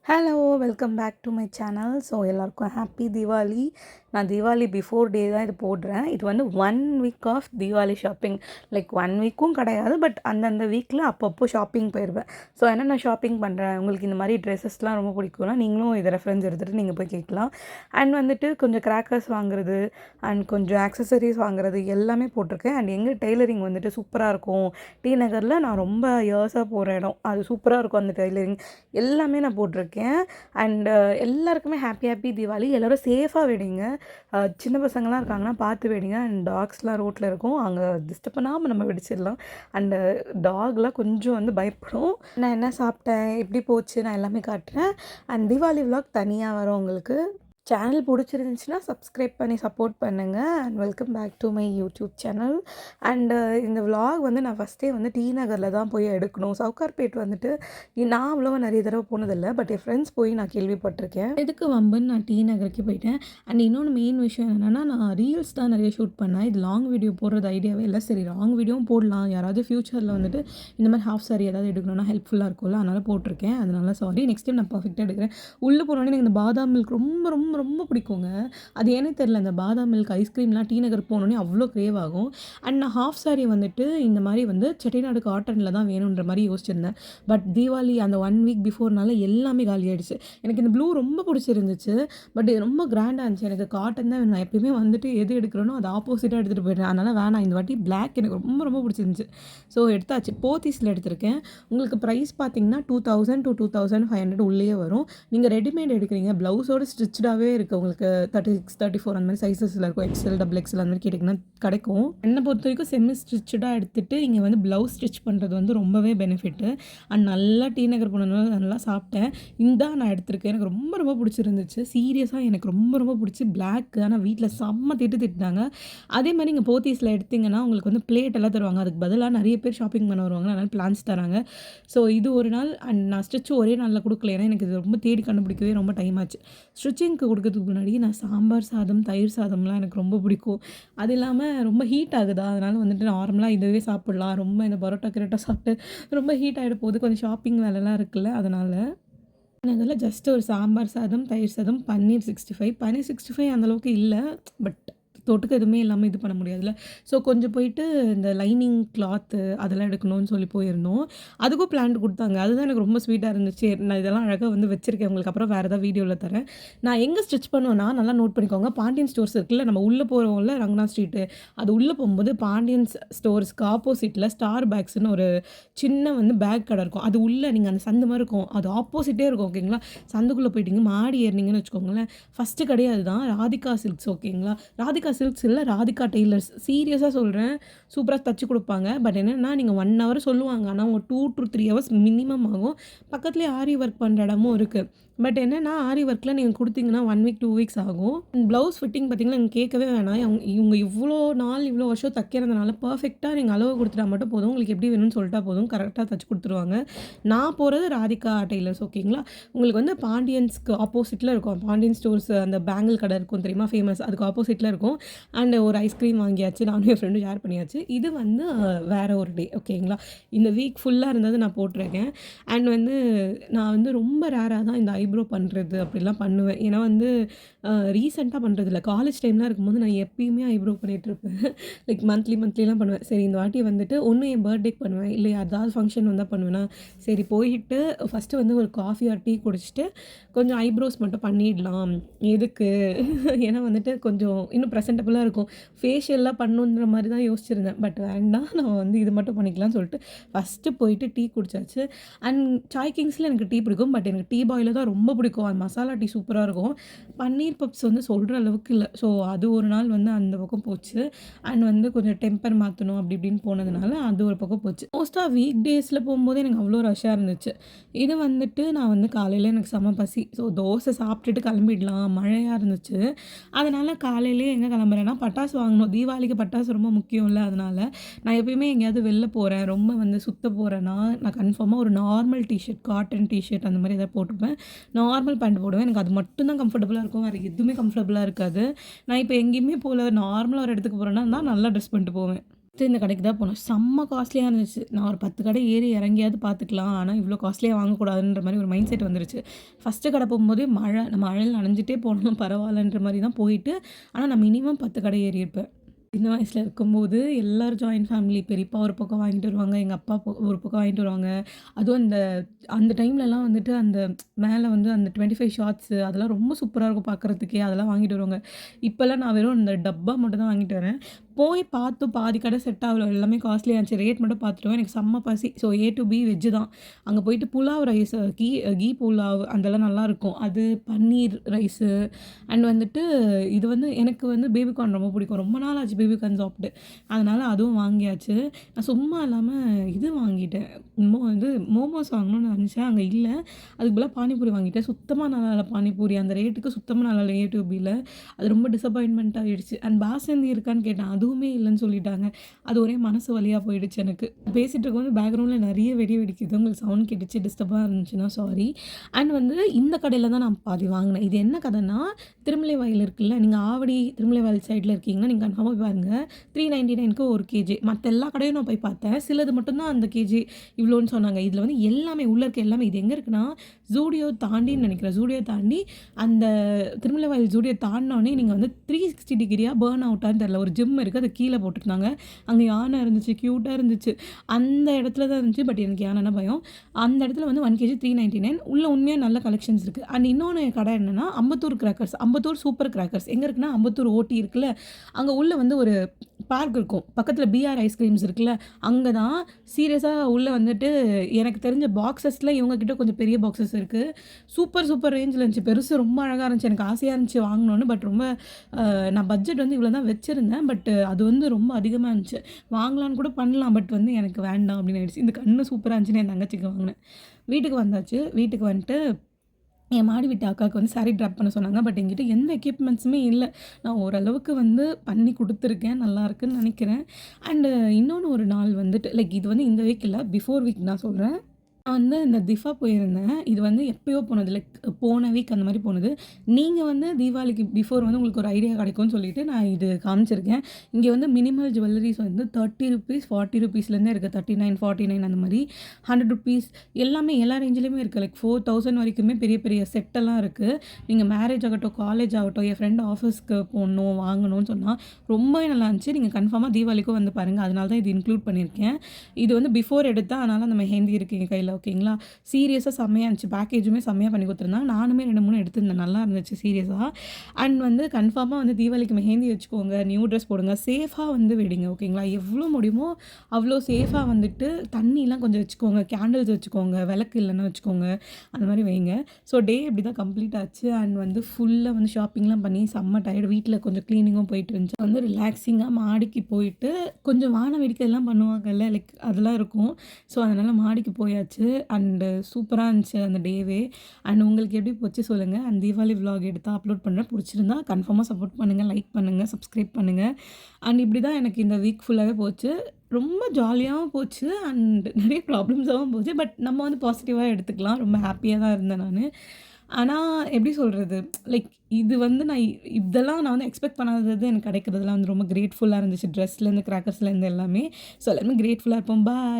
Hello welcome back to my channel. So எல்லாருக்கும் happy Deepavali. நான் Deepavali before டே தான் இது போடுறேன். இது வந்து 1 week of Deepavali shopping. Like 1 வீக்கும் கிடையாது, பட் அந்தந்த வீக்கில் அப்பப்போ ஷாப்பிங் போயிடுவேன். ஸோ நான் ஷாப்பிங் பண்ணுறேன், உங்களுக்கு இந்த மாதிரி ட்ரெஸ்ஸஸ்லாம் ரொம்ப பிடிக்கும்னா நீங்களும் இதை ரெஃபரன்ஸ் எடுத்துகிட்டு நீங்கள் போய் கேட்கலாம். அண்ட் வந்துட்டு கொஞ்சம் கிராக்கர்ஸ் வாங்குறது அண்ட் கொஞ்சம் ஆக்சசரிஸ் வாங்குறது எல்லாமே போட்டிருக்கேன். அண்ட் எங்கள் டெய்லரிங் வந்துட்டு சூப்பராக இருக்கும். டி நகரில் நான் ரொம்ப இயர்ஸாக போகிற இடம், அது சூப்பராக இருக்கும். அந்த டெய்லரிங் எல்லாமே நான் போட்டிருக்கேன். அண்டு எல்லாருக்குமே ஹாப்பி தீபாவளி. எல்லோரும் சேஃபாக வெடிங்க. சின்ன பசங்களாம் இருக்காங்கன்னா பார்த்து வெடிங்க. அண்ட் டாக்ஸ்லாம் ரோட்டில் இருக்கும், அங்கே டிஸ்டர்ப் பண்ணாமல் நம்ம வெடிச்சிடலாம். அண்டு டாக்லாம் கொஞ்சம் வந்து பயப்படும். நான் என்ன சாப்பிட்டேன், எப்படி போச்சு, நான் எல்லாமே காட்டுறேன். அண்ட் தீபாவளி விலாக் தனியாக வரும் உங்களுக்கு. சேனல் பிடிச்சிருந்துச்சுன்னா சப்ஸ்கிரைப் பண்ணி சப்போர்ட் பண்ணுங்கள். And welcome back to my YouTube channel. And இந்த விலாக் வந்து நான் ஃபஸ்ட்டே வந்து டி நகரில் தான் போய் எடுக்கணும். சவுகார்பேட் வந்துட்டு நான் அவ்வளோவா நிறைய தடவை போனதில்லை, பட் என் ஃப்ரெண்ட்ஸ் போய் நான் கேள்விப்பட்டிருக்கேன். இதுக்கு வம்புன்னு நான் டி நகருக்கு போயிட்டேன். அண்ட் இன்னொன்று மெயின் விஷயம் என்னென்னா, நான் ரீல்ஸ் தான் நிறைய ஷூட் பண்ணேன். இது லாங் வீடியோ போடுறது ஐடியாவே இல்லை. சரி லாங் வீடியோவும் போடலாம், யாராவது ஃப்யூச்சரில் வந்துட்டு இந்த மாதிரி ஹாஃப் சாரி ஏதாவது எடுக்கணும்னா ஹெல்ப்ஃபுல்லாக இருக்கும்ல, அதனால் போட்டிருக்கேன். அதனால சாரி. நெக்ஸ்ட் டைம் நான் பர்ஃபெக்டாக எடுக்கிறேன். உள்ளே போனோடனே எனக்கு இந்த பாதாம் மில்க் ரொம்ப ரொம்ப ரொம்ப பிடிக்குங்க. அது ஏன்னே தெரில, இந்த பாதாம் மில்க் ஐஸ்கிரீம்லாம் டி நகர் போனோடனே அவ்வளோ க்ரேவ் ஆகும். அண்ட் நான் ஹாஃப் சாரி வந்துட்டு இந்த மாதிரி வந்து செட்டிநாடு காட்டனில் தான் வேணுன்ற மாதிரி யோசிச்சிருந்தேன். பட் தீபாவளி அந்த 1 வீக் பிஃபோர்னால எல்லாமே காலி ஆகிடுச்சு. எனக்கு இந்த ப்ளூ ரொம்ப பிடிச்சிருந்துச்சு, பட் இது ரொம்ப கிராண்டாக இருந்துச்சு. எனக்கு காட்டன் தான். நான் எப்பயுமே வந்துட்டு எது எடுக்கிறேனோ அது ஆப்போசிட்டாக எடுத்துகிட்டு போயிடுறேன். அதனால் வேணாம், இந்த வாட்டி பிளாக் எனக்கு ரொம்ப ரொம்ப பிடிச்சிருந்துச்சு. ஸோ எடுத்தாச்சு. போத்தீஸில் எடுத்திருக்கேன். உங்களுக்கு ப்ரைஸ் பார்த்தீங்கன்னா 2000 to 2500 உள்ளே வரும். நீங்கள் ரெடிமேட் எடுக்கிறீங்க, ப்ளவுஸோடு ஸ்டிச்சாகவே இருக்குது. உங்களுக்கு 36, 34 அந்த மாதிரி சைஸஸில் இருக்கும். எக்ஸ்எல், XXL அந்த மாதிரி கேட்டிங்கன்னா கிடைக்கும். என்னை பொறுத்த வரைக்கும் செமி ஸ்டிச்சாக எடுத்துகிட்டு இங்கே வந்து ப்ளவுஸ் ஸ்டிச் பண்ணுறது வந்து ரொம்பவே பெனிஃபிட்டு. அண்ட் நல்லா டி நகர் போனதுனால நல்லா சாப்பிட்டேன். நான் எடுத்திருக்கேன். எனக்கு ரொம்ப ரொம்ப பிடிச்சிருந்துச்சு. சீரியஸாக எனக்கு ரொம்ப ரொம்ப பிடிச்சி பிளாக். ஆனால் வீட்டில் செம்ம திட்டாங்க. அதே மாதிரி இங்கே போத்தீஸில் எடுத்திங்கன்னா உங்களுக்கு வந்து பிளேட் எல்லாம் தருவாங்க. அதுக்கு பதிலாக நிறைய பேர் ஷாப்பிங் பண்ண வருவாங்க, அதனால் பிளான்ஸ் தராங்க. ஸோ இது ஒரு நாள். அண்ட் நான் ஸ்டிச்சு ஒரே நாளில் கொடுக்கல, ஏன்னா எனக்கு இது ரொம்ப தேடி கண்டுபிடிக்கவே ரொம்ப டைம் ஆச்சு. ஸ்டிச்சிங்க்கு கொடுக்கறதுக்கு முன்னாடி நான் சாம்பார் சாதம், தயிர் சாதம்லாம் எனக்கு ரொம்ப பிடிக்கும். அது இல்லாமல் ரொம்ப ஹீட் ஆகுதா, அதனால் வந்துட்டு நார்மலாக இதுவே சாப்பிட்லாம். ரொம்ப இந்த பரோட்டா கிரோட்டா சாப்பிட்டு ரொம்ப ஹீட் ஆகிட போகுது. கொஞ்சம் ஷாப்பிங் வேலைலாம் இருக்குல்ல, அதனால் அதில் ஜஸ்ட் ஒரு சாம்பார் சாதம், தயிர் சாதம், பன்னீர் 65. பன்னீர் 65 அந்தளவுக்கு இல்லை, பட் தொட்டுக்கு எதுவுமே இல்லாமல் இது பண்ண முடியாதுல்ல. ஸோ கொஞ்சம் போயிட்டு இந்த லைனிங் கிளாத்து அதெல்லாம் எடுக்கணும்னு சொல்லி போயிருந்தோம். அதுக்கும் பிளான்ட் கொடுத்தாங்க. அதுதான் எனக்கு ரொம்ப ஸ்வீட்டாக இருந்துச்சு. நான் இதெல்லாம் அழகாக வந்து வச்சுருக்கேன். உங்களுக்கு அப்புறம் வேறு ஏதாவது வீடியோவில் தரேன். நான் எங்கே ஸ்டிச் பண்ணுவேன்னா, நல்லா நோட் பண்ணிக்கோங்க. பாண்டியன் ஸ்டோர்ஸ் இருக்குல்ல, நம்ம உள்ளே போகிறோம்ல, ரங்கநாத் ஸ்ட்ரீட்டு, அது உள்ளே போகும்போது பாண்டியன்ஸ் ஸ்டோர்ஸ்க்கு ஆப்போசிட்டில் ஸ்டார் பேக்ஸ்னு ஒரு சின்ன வந்து பேக் கடை இருக்கும். அது உள்ளே நீங்கள் அந்த சந்து மாதிரி இருக்கும், அது ஆப்போசிட்டே இருக்கும். ஓகேங்களா, சந்துக்குள்ளே போயிட்டீங்க, மாடி ஏறினீங்கன்னு வச்சுக்கோங்களேன், ஃபஸ்ட்டு கிடையாது தான் ராதிகா சில்க்ஸ். ஓகேங்களா, ராதிகா சில்க்ஸ் இல்லை, ராதிகா டெய்லர்ஸ். சீரியஸாக சொல்கிறேன், சூப்பராக தச்சு கொடுப்பாங்க. பட் என்னென்னா, நீங்கள் 1 hour சொல்லுவாங்க, ஆனால் அவங்க 2 to 3 hours மினிமம் ஆகும். பக்கத்துலேயே ஆரி ஒர்க் பண்ணுற இடமும் இருக்குது. பட் என்னென்னா, ஆரி ஒர்க்கில் நீங்கள் கொடுத்தீங்கன்னா 1 week 2 weeks ஆகும். ப்ளவுஸ் ஃபிட்டிங் பார்த்தீங்கன்னா நீங்கள் கேட்கவே வேணாம். இவங்க இவ்வளோ நாள் இவ்வளோ வருஷம் தைக்கிறதுனால பர்ஃபெக்டாக நீங்கள் அளவு கொடுத்துட்டா மட்டும் போதும். உங்களுக்கு எப்படி வேணும்னு சொல்லிட்டா போதும், கரெக்டாக தச்சு கொடுத்துருவாங்க. நான் போகிறது ராதிகா டெய்லர்ஸ். ஓகேங்களா, உங்களுக்கு வந்து பாண்டியன்ஸ்க்கு ஆப்போசிட்டில் இருக்கும். பாண்டியன் ஸ்டோர்ஸ் அந்த பேங்கிள் கடை இருக்கும் தெரியுமா, ஃபேமஸ், அதுக்கு ஆப்போசிட்டில் இருக்கும். அண்டு ஒரு ஐஸ்கிரீம் வாங்கியாச்சு, நானும் என் ஃப்ரெண்டும் ஷேர் பண்ணியாச்சு. இது வந்து வேறு ஒரு டே. ஓகேங்களா, இந்த வீக் ஃபுல்லாக இருந்தது நான் போட்டிருக்கேன். அண்ட் வந்து நான் வந்து ரொம்ப ரேராக தான் இந்த ஐப்ரோ பண்ணுறது அப்படிலாம் பண்ணுவேன். ஏன்னா வந்து ரீசெண்டாக பண்ணுறதில்ல. காலேஜ் டைம்லாம் இருக்கும்போது நான் எப்பயுமே ஐப்ரோ பண்ணிகிட்ருப்பேன். லைக் மந்த்லிலாம் பண்ணுவேன். சரி இந்த வாட்டி வந்துட்டு ஒன்று என் பர்த்டேக்கு பண்ணுவேன், இல்லை ஏதாவது ஃபங்க்ஷன் வந்தால் பண்ணுவேன்னா, சரி போயிட்டு ஃபஸ்ட்டு வந்து ஒரு காஃபி ஆர் டீ குடிச்சிட்டு கொஞ்சம் ஐப்ரோஸ் மட்டும் பண்ணிடலாம். எதுக்கு, ஏன்னா வந்துட்டு கொஞ்சம் இன்னும் ப்ரெசென்டபுளாக இருக்கும். ஃபேஷியல்லாம் பண்ணணுன்ற மாதிரி தான் யோசிச்சிருந்தேன். பட் வேண்டாம், நம்ம வந்து இது மட்டும் பண்ணிக்கலாம்னு சொல்லிட்டு ஃபஸ்ட்டு போயிட்டு டீ குடிச்சாச்சு. அண்ட் சாய் கிங்ஸில் எனக்கு டீ பிடிக்கும், பட் எனக்கு டீ பாயில் தான் ரொம்ப பிடிக்கும். அது மசாலா டீ சூப்பராக இருக்கும். பன்னீர் பப்ஸ் வந்து சொல்கிற அளவுக்கு இல்லை. ஸோ அது ஒரு நாள் வந்து அந்த பக்கம் போச்சு. அண்ட் வந்து கொஞ்சம் டெம்பர் மாற்றணும் அப்படி இப்படின்னு போனதுனால அது ஒரு பக்கம் போச்சு. மோஸ்ட்டாக வீக் டேஸில் போகும்போது எனக்கு அவ்வளோ ரஷ்ஷாக இருந்துச்சு. இது வந்துட்டு நான் வந்து காலையில் எனக்கு செம பசி. ஸோ தோசை சாப்பிட்டுட்டு கிளம்பிடலாம், மழையாக இருந்துச்சு. அதனால் காலையிலே எங்கே கிளம்புறேன்னா, பட்டாசு வாங்கணும். தீபாவளிக்கு பட்டாசு ரொம்ப முக்கியம் இல்லை. அதனால் நான் எப்பயுமே எங்கேயாவது வெளில போகிறேன், ரொம்ப வந்து சுற்ற போகிறேன்னா, நான் கன்ஃபார்மாக ஒரு நார்மல் டிஷர்ட், காட்டன் டிஷர்ட் அந்த மாதிரி எதாவது போட்டுப்பேன். நார்மல் பேண்ட் போடுவேன். எனக்கு அது மட்டும் தான் கம்ஃபர்டபுளாக இருக்கும், வேறு எதுவுமே கம்ஃபர்டபுளாக இருக்காது. நான் இப்போ எங்கேயுமே போகல, நார்மலாக ஒரு இடத்துக்கு போகிறேன்னா தான் நல்லா ட்ரெஸ் பண்ணிட்டு போவேன். சரி இந்த கடைக்கு தான் போனோம். செம்ம காஸ்ட்லியா இருந்துச்சு. நான் ஒரு 10 கடை ஏறி இறங்கியாவது பார்த்துக்கலாம். ஆனா இவ்ளோ காஸ்ட்லியா வாங்கக்கூடாதுன்ற மாரி ஒரு மைண்ட் செட் வந்துருச்சு. ஃபர்ஸ்ட்டு கடை போகும்போதே நம்ம மழையில நனைஞ்சுட்டே போனாலும் பரவாயில்லன்ற மாரி தான் போயிட்டு, ஆனா நான் மினிமம் 10 கடை ஏறியிருப்பேன். சின்ன வயசுல இருக்கும்போது எல்லாரும் ஜாயிண்ட் ஃபேமிலி. பெரியப்பா ஒரு பக்கம் வாங்கிட்டு வருவாங்க. எங்க அப்பா ஒரு பக்கம் வாங்கிட்டு வருவாங்க. அதுவும் அந்த டைம்லலாம் வந்துட்டு அந்த மேல வந்து அந்த 25 ஷார்ட்ஸு அதெல்லாம் ரொம்ப சூப்பரா இருக்கும் பார்க்கறதுக்கே. அதெல்லாம் வாங்கிட்டு வருவாங்க. இப்பலாம் நான் வெறும் இந்த டப்பா மட்டும் தான் வாங்கிட்டு வரேன். போய் பார்த்தும் பாதி கடை செட் ஆகல. எல்லாமே காஸ்ட்லியா இருந்துச்சு. ரேட் மட்டும் பார்த்துட்டோம். எனக்கு செம்ம பசி. ஸோ ஏ டூ பி வெஜ்ஜு தான். அங்க போயிட்டு புலாவ் ரைஸ் கீ புலாவ் அதெல்லாம் நல்லாயிருக்கும். அது பன்னீர் ரைஸு அண்ட் வந்துட்டு இது வந்து எனக்கு வந்து பேபி கார்ன் ரொம்ப பிடிக்கும். ரொம்ப நாள் ஆச்சு பேபி கார்ன் சாப்பிட்டு. அதனால அதுவும் வாங்கியாச்சு. நான் சும்மா இல்லாம இது வாங்கிட்டேன். மோமோஸ் வாங்கணும்னு நினச்சேன். அங்க இல்ல. அதுக்கு பதிலா பானிபூரி வாங்கிட்டேன். சுத்தமா நல்லா இல்ல பானிபூரி. அந்த ரேட்டுக்கு சுத்தமா நல்லா இல்ல ஏ டூ பில. அது ரொம்ப டிசப்பாயின்ட்மெண்ட் ஆயிடுச்சு. அண்ட் பாசந்தி இருக்கான்னு கேட்டேன். அதுவுமே இல்லன்னு சொல்லிட்டாங்க. அது ஒரே மனசு வலியா போயிடுச்சு எனக்கு. பேசிட்டு இருக்கும்போது பேக்ரவுண்ட்ல நெறைய வெடி வெடிக்குது. உங்களுக்கு சவுண்ட் கேட்டுச்சு டிஸ்டர்பா இருந்துச்சுன்னா சாரி. அண்ட் வந்து இந்த கடையில தான் நான் பாதி வாங்கினேன். இது என்ன கதைன்னா, திருமலை வயல் இருக்குல்ல, நீங்க ஆவடி திருமலை வயல் சைடுல இருக்கீங்கன்னா, நீங்க கன்ஃபார்மா போய் பாருங்க. 399க்கு 1 கேஜி. மத்த எல்லா கடையும் நான் போய் பார்த்தேன். சிலது மட்டும் தான் அந்த கேஜி இவ்ளோன்னு சொன்னாங்க. இதுல வந்து எல்லாமே உள்ள இருக்க எல்லாமே இது எங்க இருக்குன்னா, ஜூடியோ தாண்டின்னு நெனைக்கிறேன். ஜூடியோ தாண்டி அந்த திருமலை வயல் ஜூடியோ தாண்டுனோனே நீங்க வந்து 360 டிகிரியா பர்ன் அவுட்டான்னு தெரியல. ஒரு ஜிம் இருக்கு. அத கீழ போட்டுருந்தாங்க. அங்க யானை இருந்துச்சு. கியூட்டா இருந்துச்சு. அந்த இடத்துல தான் இருந்துச்சு. பட் எனக்கு யானைன்னா பயம். அந்த இடத்துல வந்து 1 கேஜி 399 உள்ள உண்மையா நல்ல கலெக்ஷன்ஸ் இருக்கு. அண்ட் இன்னொன்னு கடை என்னன்னா, Ambattur crackers. Ambattur super crackers. எங்க இருக்குன்னா, அம்பத்தூர் ஓடி இருக்குல்ல, அங்க உள்ள வந்து ஒரு பார்க் இருக்கும். பக்கத்துல பிஆர் ஐஸ்கிரீம்ஸ் இருக்குல்ல, அங்க தான் சீரியஸா உள்ள வந்துட்டு எனக்கு தெரிஞ்ச பாக்ஸஸ்ல இவங்க கிட்ட கொஞ்சம் பெரிய பாக்ஸஸ் இருக்கு. சூப்பர் சூப்பர் ரேஞ்சில இருந்துச்சு. பெருசு ரொம்ப அழகா இருந்துச்சு. எனக்கு ஆசையா இருந்துச்சு வாங்கணும்னு. பட் ரொம்ப நான் பட்ஜெட் வந்து இவ்வளோ தான் வச்சிருந்தேன். பட் அது வந்து ரொம்ப அதிகமா இருந்துச்சு. வாங்கலான்னு கூட பண்ணலாம். பட் வந்து எனக்கு வேண்டாம் அப்படின்னு ஆயிடுச்சு. இந்த கண்ணு சூப்பரா இருந்துச்சுன்னு என் தங்கச்சிக்கு வாங்கினேன். வீட்டுக்கு வந்தாச்சு. வீட்டுக்கு வந்துட்டு என் மாடி வீட்டு அக்காவுக்கு வந்து சாரி ட்ராப் பண்ண சொன்னாங்க. பட் என்கிட்ட எந்த எக்யூப்மெண்ட்ஸுமே இல்ல. நான் ஓரளவுக்கு வந்து பண்ணி குடுத்துருக்கேன். நல்லாயிருக்குன்னு நெனைக்கிறேன். அண்டு இன்னொன்னு ஒரு நாள் வந்துட்டு இது வந்து இந்த வீக் இல்ல. பிஃபோர் வீக் நான் சொல்றேன். நான் வந்து இந்த திஃபா போயிருந்தேன். இது வந்து எப்பயோ போனது. போன வீக் அந்த மாரி போனது. நீங்க வந்து தீபாவளிக்கு பிஃபோர் வந்து உங்களுக்கு ஒரு ஐடியா கிடைக்கும்னு சொல்லிட்டு நான் இது காமிச்சிருக்கேன். இங்க வந்து மினிமல் ஜுவல்லரீஸ் வந்து ₹30, ₹40லேருந்தே இருக்கு. 39, 49 அந்த மாரி ₹100 எல்லாமே எல்லா ரேஞ்சிலயுமே இருக்கு. 4000 வரைக்குமே பெரிய பெரிய செட்டெல்லாம் இருக்கு. நீங்க மேரேஜ் ஆகட்டும், காலேஜ் ஆகட்டும், என் ஃப்ரெண்ட் ஆஃபீஸ்க்கு போடணும், வாங்கணும்னு சொன்னா ரொம்பவே நல்லா இருந்துச்சு. நீங்க கன்ஃபார்மா தீபாவளிக்கும் வந்து பாருங்க. அதனால தான் இது இன்க்ளூட் பண்ணியிருக்கேன். இது வந்து பிஃபோர் எடுத்தேன். அதனால அந்த மெஹந்தி இருக்கு என் கையில. ஓகேங்களா. சீரியஸா செம்மையா இருந்துச்சு. பேக்கேஜுமே செம்மையா பண்ணி குடுத்துருந்தாங்க. நானுமே 2, 3 எடுத்திருந்தேன். நல்லா இருந்துச்சு சீரியஸா. அண்ட் வந்து கன்ஃபார்மா வந்து தீபாவளிக்கு மெஹந்தி வச்சுக்கோங்க. நியூ ட்ரெஸ் போடுங்க. சேஃபா வந்து வெடிங்க. ஓகேங்களா. எவ்வளோ முடியுமோ அவ்வளோ சேஃபா வந்துட்டு தண்ணிலாம் கொஞ்சம் வச்சுக்கோங்க. கேண்டில்ஸ் வச்சுக்கோங்க. விளக்கு இல்லைன்னா வச்சுக்கோங்க. அந்த மாரி வைங்க. ஸோ டே இப்படி தான் கம்ப்ளீட் ஆச்சு. அண்ட் வந்து ஃபுல்லா வந்து ஷாப்பிங்லாம் பண்ணி செம்ம டயர்டு. வீட்ல கொஞ்சம் கிளீனிங்கும் போயிட்டு இருந்துச்சு. வந்து ரிலாக்ஸிங்கா மாடிக்கு போயிட்டு கொஞ்சம் வான வேடிக்கைலாம் பண்ணுவாங்கல்ல. அதெல்லாம் இருக்கும். ஸோ அதனால மாடிக்கு போயாச்சு. அண்டு சூப்பரா இருந்துச்சு அந்த டேவே. அண்ட் உங்களுக்கு எப்படி போச்சு சொல்லுங்க. அண்ட் தீபாவளி விலாக் எடுத்து அப்லோட் பண்ணுறேன். பிடிச்சிருந்தா கன்ஃபார்மா சப்போர்ட் பண்ணுங்க. லைக் பண்ணுங்க. சப்ஸ்கிரைப் பண்ணுங்க. அண்ட் இப்படி தான் எனக்கு இந்த வீக் ஃபுல்லாவே போச்சு. ரொம்ப ஜாலியாவும் போச்சு. அண்ட் நிறைய ப்ராப்ளம்ஸாவும் போச்சு. பட் நம்ம வந்து பாசிட்டிவா எடுத்துக்கலாம். ரொம்ப ஹாப்பியா தான் இருந்தேன் நானு. ஆனா எப்படி சொல்றது? இது வந்து இதெல்லாம் நான் வந்து எக்ஸ்பெக்ட் பண்ணாதது எனக்கு கிடைக்கிறதுலாம் வந்து ரொம்ப கிரேட்ஃபுல்லா இருந்துச்சு. ட்ரெஸ்லேருந்து, கிராக்கர்ஸ்லேருந்து எல்லாமே. ஸோ எல்லாருமே கிரேட்ஃபுல்லா இருப்போம். பாய்.